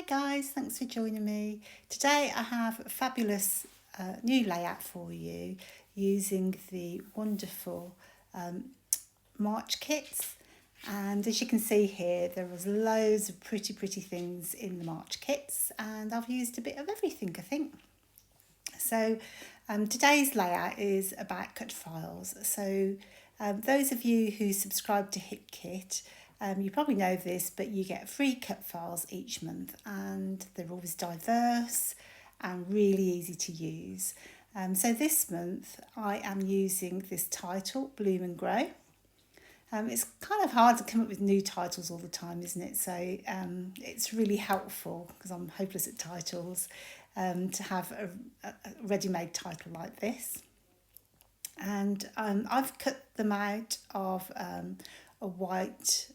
Hi guys, thanks for joining me. Today I have a fabulous new layout for you using the wonderful March kits. And as you can see here, there was loads of pretty things in the March kits, and I've used a bit of everything, I think. So today's layout is about cut files. So those of you who subscribe to HipKit, you probably know this, but you get free cut files each month, and they're always diverse and really easy to use. So this month I am using this title, Bloom and Grow. It's kind of hard to come up with new titles all the time, isn't it? So it's really helpful, because I'm hopeless at titles, to have a ready-made title like this. And I've cut them out of a white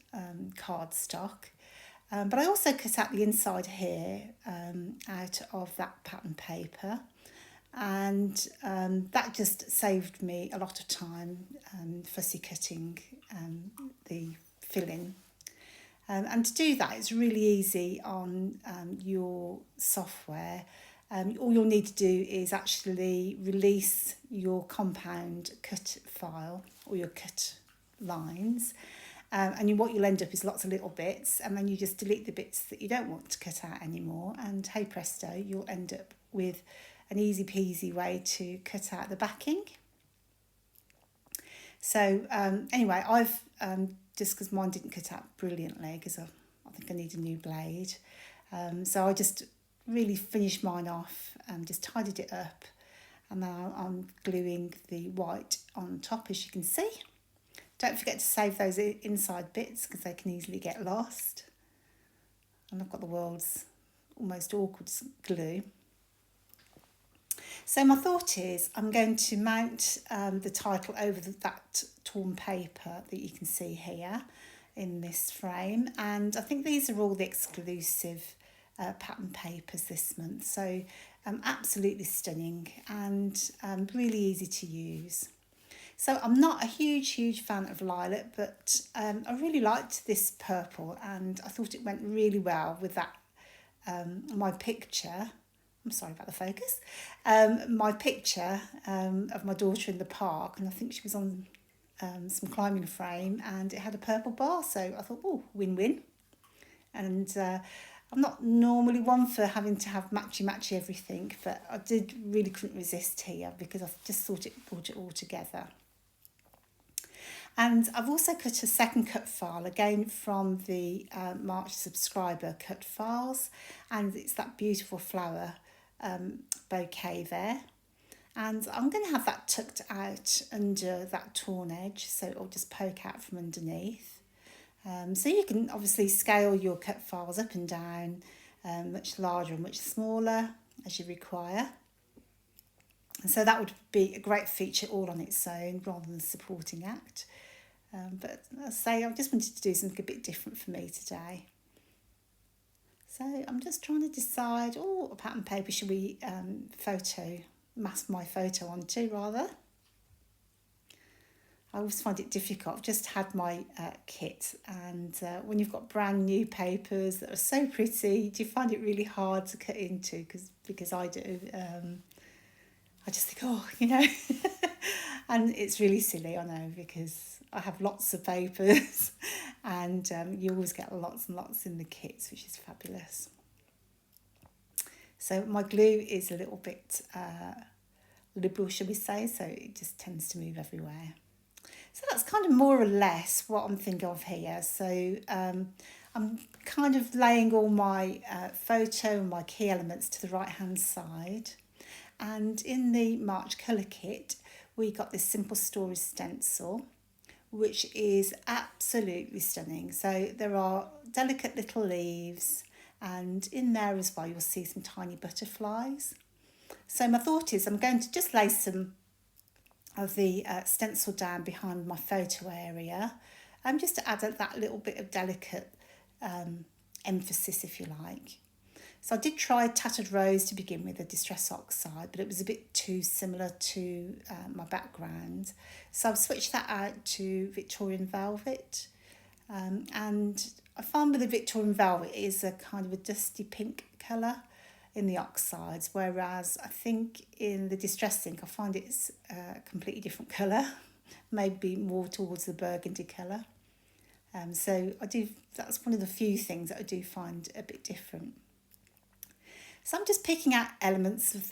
cardstock, but I also cut out the inside here out of that pattern paper, and that just saved me a lot of time fussy cutting the filling. And to do that, it's really easy on your software. All you'll need to do is actually release your compound cut file or your cut lines. And what you'll end up is lots of little bits, and then you just delete the bits that you don't want to cut out anymore, and hey presto, you'll end up with an easy peasy way to cut out the backing. So anyway, I've just because mine didn't cut out brilliantly, because I think I need a new blade. So I just really finished mine off and just tidied it up, and now I'm gluing the white on top, as you can see. Don't forget to save those inside bits, because they can easily get lost. And I've got the world's almost awkward glue. So my thought is I'm going to mount the title over that torn paper that you can see here in this frame, and I think these are all the exclusive pattern papers this month, so absolutely stunning and really easy to use. So I'm not a huge fan of lilac, but I really liked this purple, and I thought it went really well with that my picture. I'm sorry about the focus. My picture of my daughter in the park, and I think she was on some climbing frame, and it had a purple bar, so I thought, oh, win-win. And I'm not normally one for having to have matchy everything, but I really couldn't resist here, because I just thought it brought it all together. And I've also cut a second cut file, again from the March subscriber cut files, and it's that beautiful flower bouquet there. And I'm going to have that tucked out under that torn edge, so it'll just poke out from underneath. So you can obviously scale your cut files up and down, much larger and much smaller as you require. And so that would be a great feature all on its own, rather than a supporting act. But as I say, I just wanted to do something a bit different for me today. So I'm just trying to decide, what pattern paper should we mask my photo onto, rather. I always find it difficult. I've just had my kit, and when you've got brand new papers that are so pretty, do you find it really hard to cut into? Because I do. I just think, and it's really silly, I know, because I have lots of papers, and you always get lots and lots in the kits, which is fabulous. So my glue is a little bit liberal, shall we say, so it just tends to move everywhere. So that's kind of more or less what I'm thinking of here. So I'm kind of laying all my photo and my key elements to the right hand side. And in the March colour kit, we got this Simple Stories stencil, which is absolutely stunning. So there are delicate little leaves, and in there as well you'll see some tiny butterflies. So my thought is I'm going to just lay some of the stencil down behind my photo area, just to add that little bit of delicate emphasis, if you like. So I did try Tattered Rose to begin with, a Distress Oxide, but it was a bit too similar to my background. So I've switched that out to Victorian Velvet. And I find with the Victorian velvet it is a kind of a dusty pink colour in the oxides, whereas I think in the distress ink I find it's a completely different colour, maybe more towards the burgundy colour. So that's one of the few things that I do find a bit different. So I'm just picking out elements of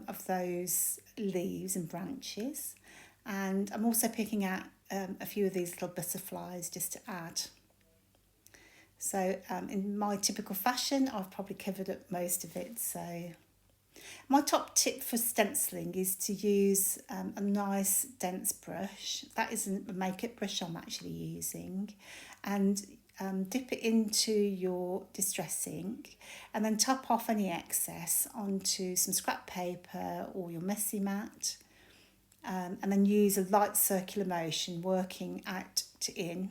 of those leaves and branches, and I'm also picking out a few of these little butterflies just to add. So in my typical fashion, I've probably covered up most of it. So my top tip for stenciling is to use a nice dense brush. That isn't a makeup brush I'm actually using, and dip it into your distress ink and then top off any excess onto some scrap paper or your messy mat, and then use a light circular motion working out to in,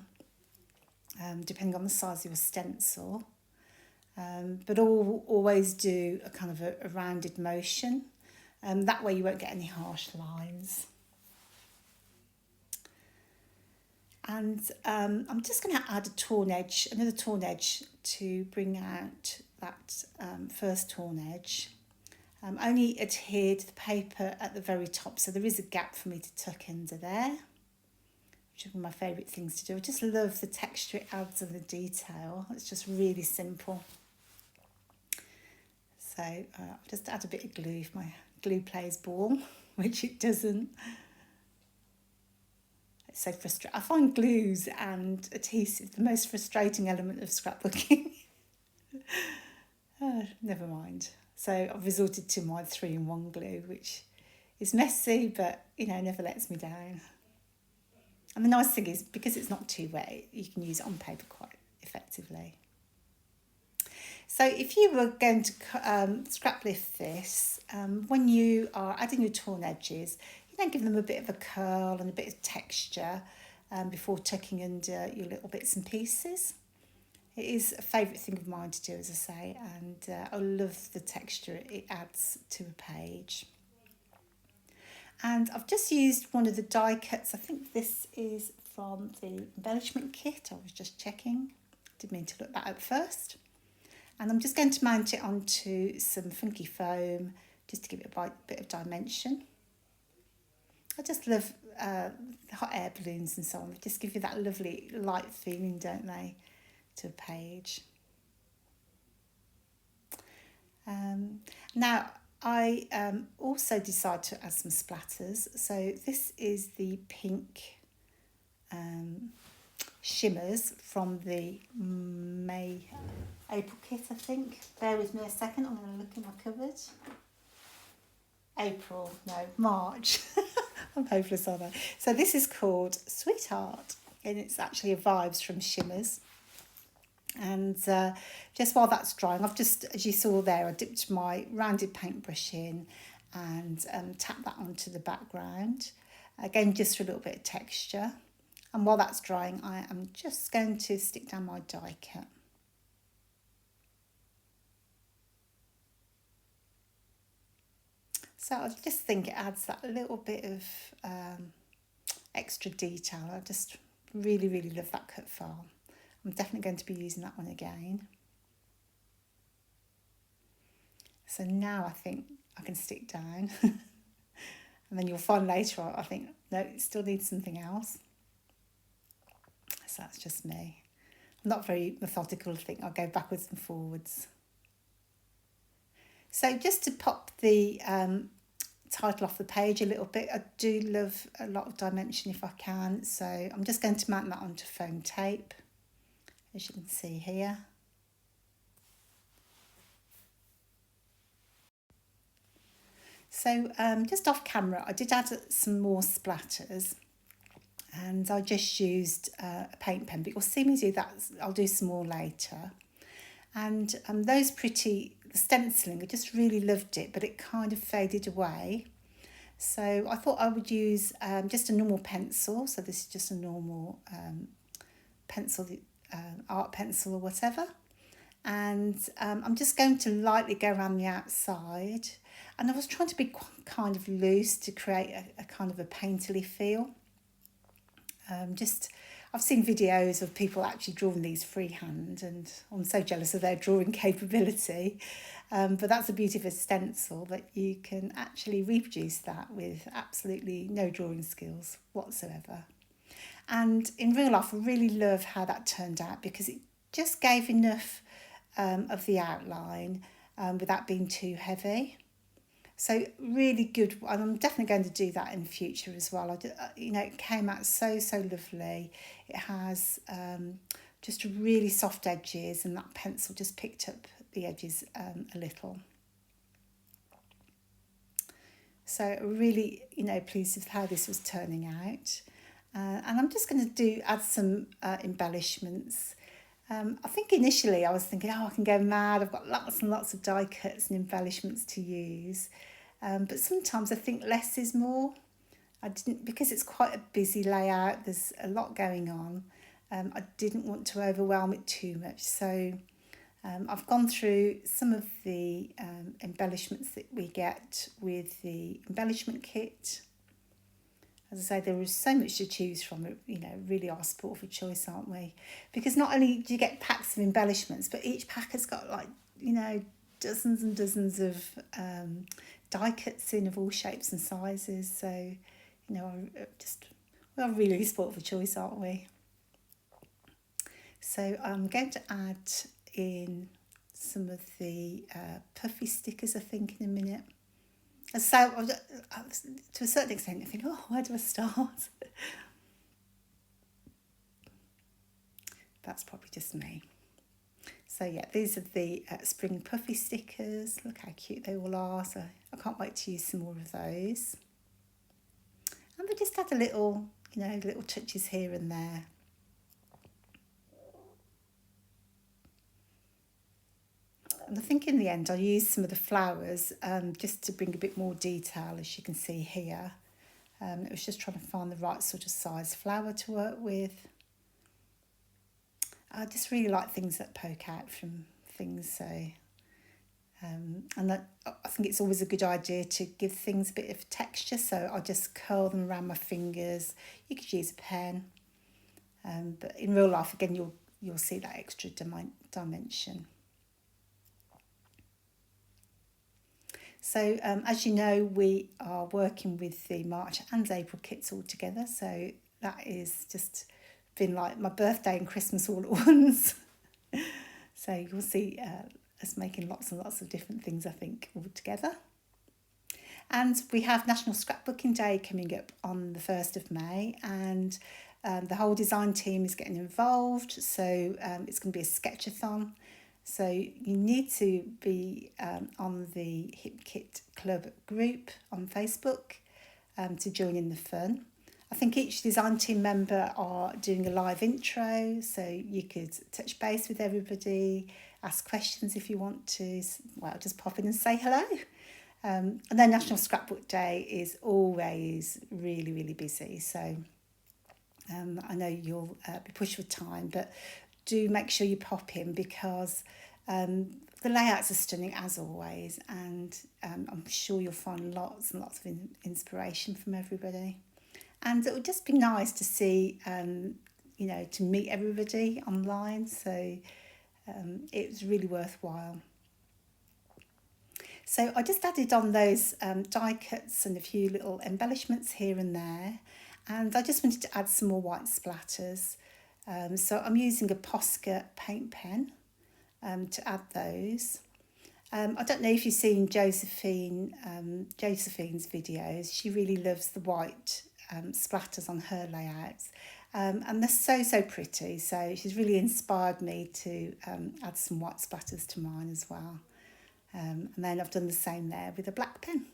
depending on the size of your stencil. But always do a kind of a rounded motion. That way you won't get any harsh lines. And I'm just going to add another torn edge to bring out that first torn edge. Only adhere to the paper at the very top, so there is a gap for me to tuck under there, which is one of my favourite things to do. I just love the texture it adds and the detail. It's just really simple. So I'll just add a bit of glue if my glue plays ball, which it doesn't. It's so frustrating. I find glues and adhesive the most frustrating element of scrapbooking. Never mind. So I've resorted to my 3-in-1 glue, which is messy, but never lets me down. And the nice thing is, because it's not too wet, you can use it on paper quite effectively. So if you were going to scrap lift this, when you are adding your torn edges, give them a bit of a curl and a bit of texture before tucking under your little bits and pieces. It is a favourite thing of mine to do, as I say, and I love the texture it adds to a page. And I've just used one of the die cuts. I think this is from the embellishment kit. I was just checking. Didn't mean to look that up first. And I'm just going to mount it onto some funky foam just to give it a bit of dimension. I just love hot air balloons and so on. They just give you that lovely light feeling, don't they, to a page. Now, I also decided to add some splatters. So this is the pink shimmers from the April kit, I think. Bear with me a second, I'm going to look in my cupboard. March. I'm hopeless, aren't I? So this is called Sweetheart, and it's actually a Vibes from Shimmers. And just while that's drying, I've just, as you saw there, I dipped my rounded paintbrush in and tapped that onto the background. Again, just for a little bit of texture. And while that's drying, I am just going to stick down my die cut. So I just think it adds that little bit of extra detail. I just really, really love that cut file. I'm definitely going to be using that one again. So now I think I can stick down. And then you'll find later on, I think, no, it still needs something else. So that's just me. I'm not very methodical, I think. I'll go backwards and forwards. So just to pop the title off the page a little bit, I do love a lot of dimension if I can. So I'm just going to mount that onto foam tape, as you can see here. So just off camera, I did add some more splatters, and I just used a paint pen, but you'll see me do that. I'll do some more later. And the stenciling, I just really loved it, but it kind of faded away. So I thought I would use just a normal pencil. So this is just a normal pencil, art pencil or whatever. And I'm just going to lightly go around the outside. And I was trying to be kind of loose to create a kind of a painterly feel. I I've seen videos of people actually drawing these freehand, and I'm so jealous of their drawing capability. But that's the beauty of a stencil, that you can actually reproduce that with absolutely no drawing skills whatsoever. And in real life, I really love how that turned out, because it just gave enough of the outline without being too heavy. So really good, and I'm definitely going to do that in the future as well. It came out so lovely. It has just really soft edges, and that pencil just picked up the edges a little. So really, pleased with how this was turning out. And I'm just going to add some embellishments. I think initially I was thinking, I can go mad. I've got lots and lots of die cuts and embellishments to use. But sometimes I think less is more. Because it's quite a busy layout, there's a lot going on. I didn't want to overwhelm it too much. So I've gone through some of the embellishments that we get with the embellishment kit. As I say, there is so much to choose from. Really are sport for choice, aren't we? Because not only do you get packs of embellishments, but each pack has got dozens and dozens of die cuts in of all shapes and sizes. So, we're really sport for choice, aren't we? So I'm going to add in some of the puffy stickers, I think, in a minute. So to a certain extent, I think, where do I start? That's probably just me. So yeah, these are the spring puffy stickers. Look how cute they all are. So I can't wait to use some more of those. And they just add a little touches here and there. And I think in the end I'll use some of the flowers just to bring a bit more detail, as you can see here. It was just trying to find the right sort of size flower to work with. I just really like things that poke out from things. So, and I think it's always a good idea to give things a bit of texture. So I just curl them around my fingers. You could use a pen. But in real life, again, you'll see that extra dimension. So as you know, we are working with the March and April kits all together. So that is just been like my birthday and Christmas all at once. So you'll see us making lots and lots of different things, I think, all together. And we have National Scrapbooking Day coming up on the 1st of May, and the whole design team is getting involved. So it's going to be a sketchathon. So you need to be on the Hip Kit Club group on Facebook to join in the fun. I think each design team member are doing a live intro, so you could touch base with everybody, ask questions if you want to, just pop in and say hello. And then National Scrapbook Day is always really, really busy. So I know you'll be pushed for time, but do make sure you pop in, because the layouts are stunning as always, and I'm sure you'll find lots and lots of inspiration from everybody. And it would just be nice to see, to meet everybody online. So it was really worthwhile. So I just added on those die cuts and a few little embellishments here and there. And I just wanted to add some more white splatters. So I'm using a Posca paint pen to add those. I don't know if you've seen Josephine's videos. She really loves the white splatters on her layouts. And they're so pretty. So she's really inspired me to add some white splatters to mine as well. And then I've done the same there with a black pen.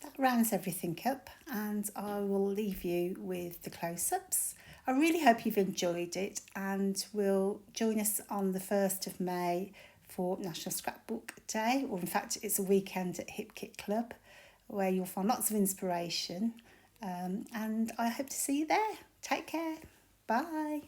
That rounds everything up, and I will leave you with the close-ups. I really hope you've enjoyed it, and will join us on the 1st of May for National Scrapbook Day, or in fact it's a weekend at Hip Kit Club where you'll find lots of inspiration, and I hope to see you there. Take care. Bye.